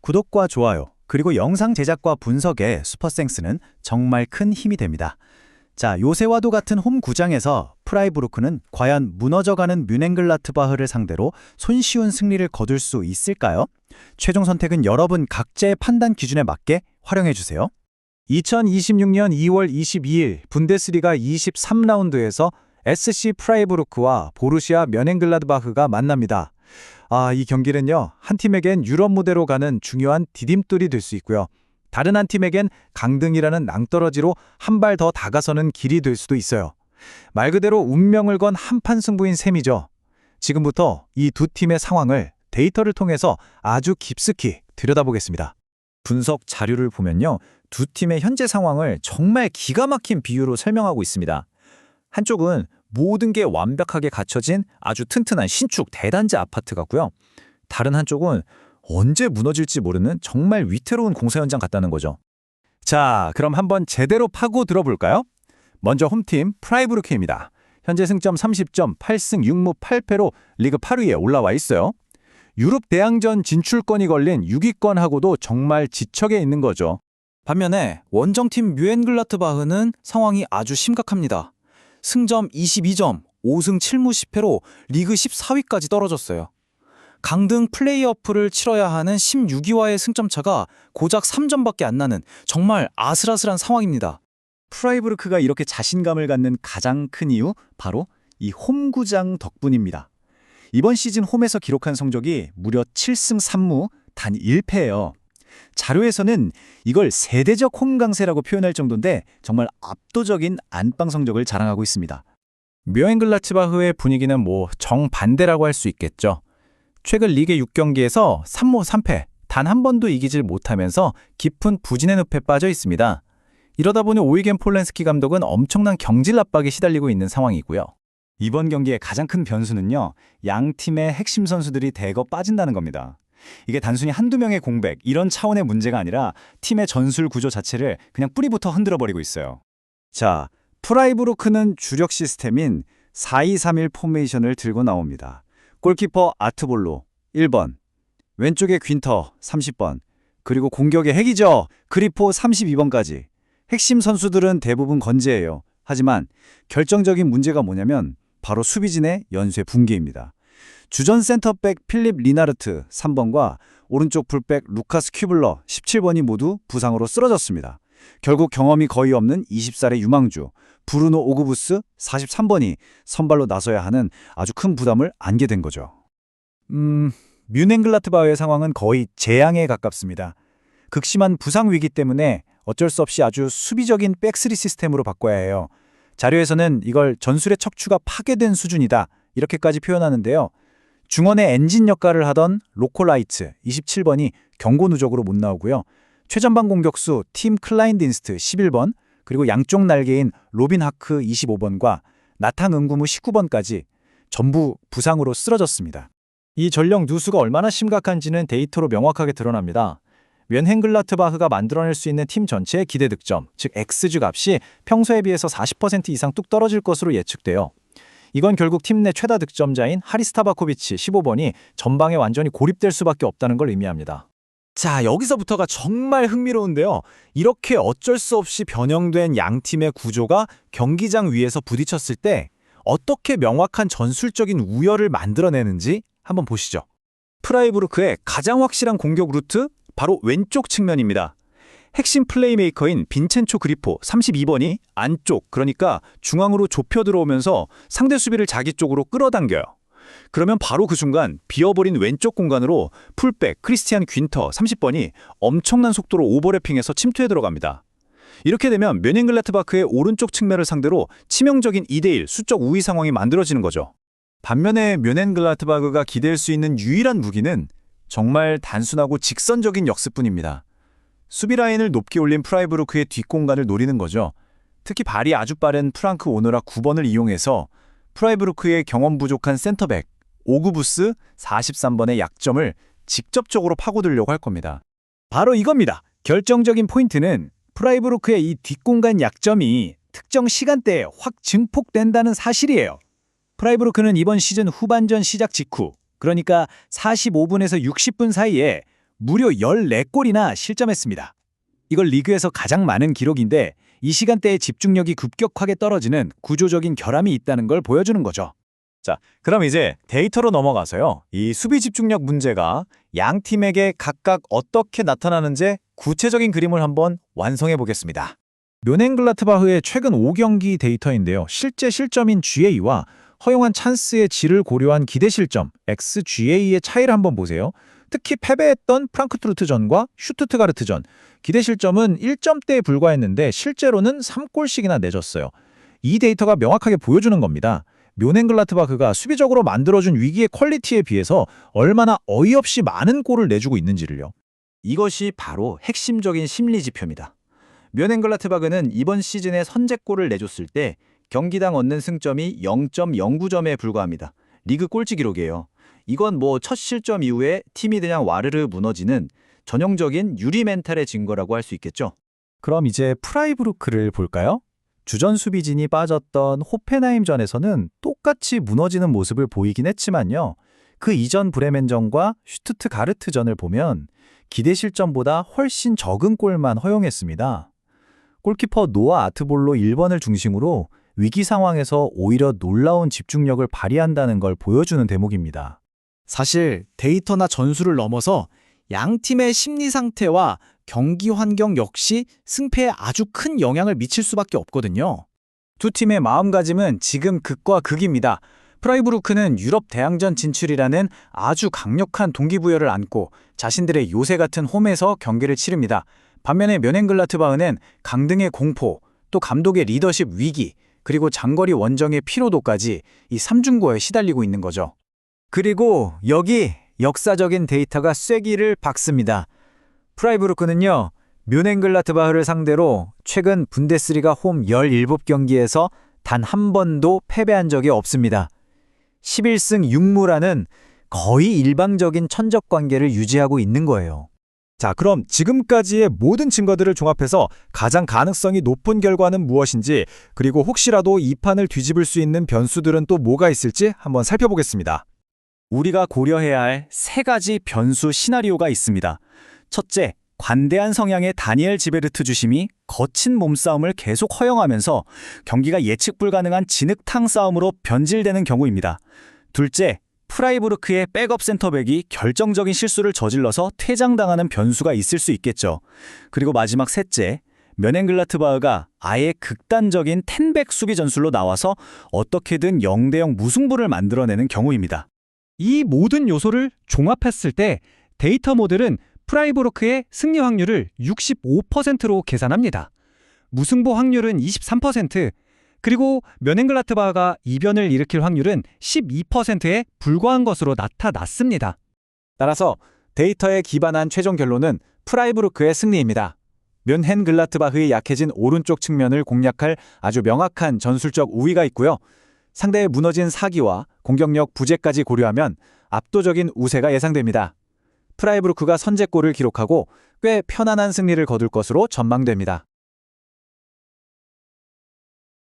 구독과 좋아요, 그리고 영상 제작과 분석에 슈퍼생스는 정말 큰 힘이 됩니다. 자, 요새와도 같은 홈 구장에서 프라이부르크는 과연 무너져가는 뮌헨글라트바흐를 상대로 손쉬운 승리를 거둘 수 있을까요? 최종 선택은 여러분 각자의 판단 기준에 맞게 활용해주세요. 2026년 2월 22일 분데스리가 23라운드에서 SC 프라이부르크와 보루시아 뮌헨글라드바흐가 만납니다. 이 경기는요, 한 팀에겐 유럽 무대로 가는 중요한 디딤돌이 될 수 있고요. 다른 한 팀에겐 강등이라는 낭떠러지로 한 발 더 다가서는 길이 될 수도 있어요. 말 그대로 운명을 건 한판 승부인 셈이죠. 지금부터 이 두 팀의 상황을 데이터를 통해서 아주 깊숙이 들여다보겠습니다. 분석 자료를 보면요, 두 팀의 현재 상황을 정말 기가 막힌 비유로 설명하고 있습니다. 한쪽은 모든 게 완벽하게 갖춰진 아주 튼튼한 신축 대단지 아파트 같고요. 다른 한쪽은 언제 무너질지 모르는 정말 위태로운 공사 현장 같다는 거죠. 자, 그럼 한번 제대로 파고 들어볼까요? 먼저 홈팀 프라이부르크입니다. 현재 승점 30점, 8승 6무 8패로 리그 8위에 올라와 있어요. 유럽 대항전 진출권이 걸린 6위권하고도 정말 지척에 있는 거죠. 반면에 원정팀 뮌헨글라트바흐는 상황이 아주 심각합니다. 승점 22점, 5승 7무 10패로 리그 14위까지 떨어졌어요. 강등 플레이오프를 치러야 하는 16위와의 승점차가 고작 3점밖에 안 나는 정말 아슬아슬한 상황입니다. 프라이부르크가 이렇게 자신감을 갖는 가장 큰 이유, 바로 이 홈구장 덕분입니다. 이번 시즌 홈에서 기록한 성적이 무려 7승 3무 단 1패예요. 자료에서는 이걸 세대적 홈 강세라고 표현할 정도인데 정말 압도적인 안방 성적을 자랑하고 있습니다. 뮌헨글라츠바흐의 분위기는 정반대라고 할 수 있겠죠. 최근 리그 6경기에서 3무 3패, 단 한 번도 이기질 못하면서 깊은 부진의 늪에 빠져 있습니다. 이러다 보니 오이겐 폴렌스키 감독은 엄청난 경질 압박에 시달리고 있는 상황이고요. 이번 경기의 가장 큰 변수는요, 양 팀의 핵심 선수들이 대거 빠진다는 겁니다. 이게 단순히 한두 명의 공백, 이런 차원의 문제가 아니라 팀의 전술 구조 자체를 그냥 뿌리부터 흔들어버리고 있어요. 자, 프라이부르크는 주력 시스템인 4-2-3-1 포메이션을 들고 나옵니다. 골키퍼 아트볼로 1번, 왼쪽에 귄터 30번, 그리고 공격의 핵이죠, 그리포 32번까지. 핵심 선수들은 대부분 건재해요. 하지만 결정적인 문제가 뭐냐면 바로 수비진의 연쇄 붕괴입니다. 주전 센터백 필립 리나르트 3번과 오른쪽 풀백 루카스 큐블러 17번이 모두 부상으로 쓰러졌습니다. 결국 경험이 거의 없는 20살의 유망주 브루노 오그부스 43번이 선발로 나서야 하는 아주 큰 부담을 안게 된 거죠. 뮌헨글라트바흐의 상황은 거의 재앙에 가깝습니다. 극심한 부상 위기 때문에 어쩔 수 없이 아주 수비적인 백스리 시스템으로 바꿔야 해요. 자료에서는 이걸 전술의 척추가 파괴된 수준이다, 이렇게까지 표현하는데요. 중원의 엔진 역할을 하던 로콜라이츠 27번이 경고 누적으로 못 나오고요. 최전방 공격수 팀 클라인딘스트 11번, 그리고 양쪽 날개인 로빈 하크 25번과 나탕 응구무 19번까지 전부 부상으로 쓰러졌습니다. 이 전력 누수가 얼마나 심각한지는 데이터로 명확하게 드러납니다. 뮌헨글라트바흐가 만들어낼 수 있는 팀 전체의 기대 득점, 즉 XG 값이 평소에 비해서 40% 이상 뚝 떨어질 것으로 예측돼요. 이건 결국 팀 내 최다 득점자인 하리스타바코비치 15번이 전방에 완전히 고립될 수밖에 없다는 걸 의미합니다. 자, 여기서부터가 정말 흥미로운데요. 이렇게 어쩔 수 없이 변형된 양 팀의 구조가 경기장 위에서 부딪혔을 때 어떻게 명확한 전술적인 우열을 만들어내는지 한번 보시죠. 프라이부르크의 가장 확실한 공격 루트, 바로 왼쪽 측면입니다. 핵심 플레이메이커인 빈첸초 그리포 32번이 안쪽, 그러니까 중앙으로 좁혀 들어오면서 상대 수비를 자기 쪽으로 끌어당겨요. 그러면 바로 그 순간 비어버린 왼쪽 공간으로 풀백 크리스티안 귄터 30번이 엄청난 속도로 오버래핑해서 침투해 들어갑니다. 이렇게 되면 뮌헨글라트바흐의 오른쪽 측면을 상대로 치명적인 2대1 수적 우위 상황이 만들어지는 거죠. 반면에 뮌헨글라트바흐가 기댈 수 있는 유일한 무기는 정말 단순하고 직선적인 역습뿐입니다. 수비 라인을 높게 올린 프라이부르크의 뒷공간을 노리는 거죠. 특히 발이 아주 빠른 프랑크 오너라 9번을 이용해서 프라이부르크의 경험 부족한 센터백 오그부스 43번의 약점을 직접적으로 파고들려고 할 겁니다. 바로 이겁니다. 결정적인 포인트는 프라이부르크의 이 뒷공간 약점이 특정 시간대에 확 증폭된다는 사실이에요. 프라이부르크는 이번 시즌 후반전 시작 직후, 그러니까 45분에서 60분 사이에 무려 14골이나 실점했습니다. 이걸 리그에서 가장 많은 기록인데 이 시간대에 집중력이 급격하게 떨어지는 구조적인 결함이 있다는 걸 보여주는 거죠. 자, 그럼 이제 데이터로 넘어가서요. 이 수비 집중력 문제가 양 팀에게 각각 어떻게 나타나는지 구체적인 그림을 한번 완성해 보겠습니다. 뮌헨글라트바흐의 최근 5경기 데이터인데요. 실제 실점인 GA와 허용한 찬스의 질을 고려한 기대 실점, XGA의 차이를 한번 보세요. 특히 패배했던 프랑크푸르트전과 슈투트가르트전, 기대 실점은 1점대에 불과했는데 실제로는 3골씩이나 내줬어요. 이 데이터가 명확하게 보여주는 겁니다. 뮌헨글라트바흐가 수비적으로 만들어준 위기의 퀄리티에 비해서 얼마나 어이없이 많은 골을 내주고 있는지를요. 이것이 바로 핵심적인 심리 지표입니다. 뮌헨글라트바흐는 이번 시즌에 선제골을 내줬을 때 경기당 얻는 승점이 0.09점에 불과합니다. 리그 꼴찌 기록이에요. 이건 첫 실점 이후에 팀이 그냥 와르르 무너지는 전형적인 유리 멘탈의 증거라고 할 수 있겠죠. 그럼 이제 프라이부르크를 볼까요? 주전 수비진이 빠졌던 호펜하임전에서는 똑같이 무너지는 모습을 보이긴 했지만요. 그 이전 브레멘전과 슈투트가르트전을 보면 기대 실점보다 훨씬 적은 골만 허용했습니다. 골키퍼 노아 아트볼로 1번을 중심으로 위기 상황에서 오히려 놀라운 집중력을 발휘한다는 걸 보여주는 대목입니다. 사실 데이터나 전술을 넘어서 양 팀의 심리 상태와 경기 환경 역시 승패에 아주 큰 영향을 미칠 수밖에 없거든요. 두 팀의 마음가짐은 지금 극과 극입니다. 프라이부르크는 유럽 대항전 진출이라는 아주 강력한 동기부여를 안고 자신들의 요새 같은 홈에서 경기를 치릅니다. 반면에 뮌헨글라트바흐는 강등의 공포, 또 감독의 리더십 위기, 그리고 장거리 원정의 피로도까지 이 삼중고에 시달리고 있는 거죠. 그리고 여기 역사적인 데이터가 쐐기를 박습니다. 프라이부르크는요, 뮌헨글라트바흐를 상대로 최근 분데스리가 홈 17경기에서 단 한 번도 패배한 적이 없습니다. 11승 6무라는 거의 일방적인 천적 관계를 유지하고 있는 거예요. 자, 그럼 지금까지의 모든 증거들을 종합해서 가장 가능성이 높은 결과는 무엇인지, 그리고 혹시라도 이 판을 뒤집을 수 있는 변수들은 또 뭐가 있을지 한번 살펴보겠습니다. 우리가 고려해야 할 세 가지 변수 시나리오가 있습니다. 첫째, 관대한 성향의 다니엘 지베르트 주심이 거친 몸싸움을 계속 허용하면서 경기가 예측 불가능한 진흙탕 싸움으로 변질되는 경우입니다. 둘째, 프라이부르크의 백업 센터백이 결정적인 실수를 저질러서 퇴장당하는 변수가 있을 수 있겠죠. 그리고 마지막 셋째, 뮌헨글라트바흐가 아예 극단적인 텐백 수비 전술로 나와서 어떻게든 0대0 무승부를 만들어내는 경우입니다. 이 모든 요소를 종합했을 때 데이터 모델은 프라이부르크의 승리 확률을 65%로 계산합니다. 무승부 확률은 23%, 그리고 뮌헨글라트바흐가 이변을 일으킬 확률은 12%에 불과한 것으로 나타났습니다. 따라서 데이터에 기반한 최종 결론은 프라이부르크의 승리입니다. 뮌헨글라트바흐의 약해진 오른쪽 측면을 공략할 아주 명확한 전술적 우위가 있고요. 상대의 무너진 사기와 공격력 부재까지 고려하면 압도적인 우세가 예상됩니다. 프라이부르크가 선제골을 기록하고 꽤 편안한 승리를 거둘 것으로 전망됩니다.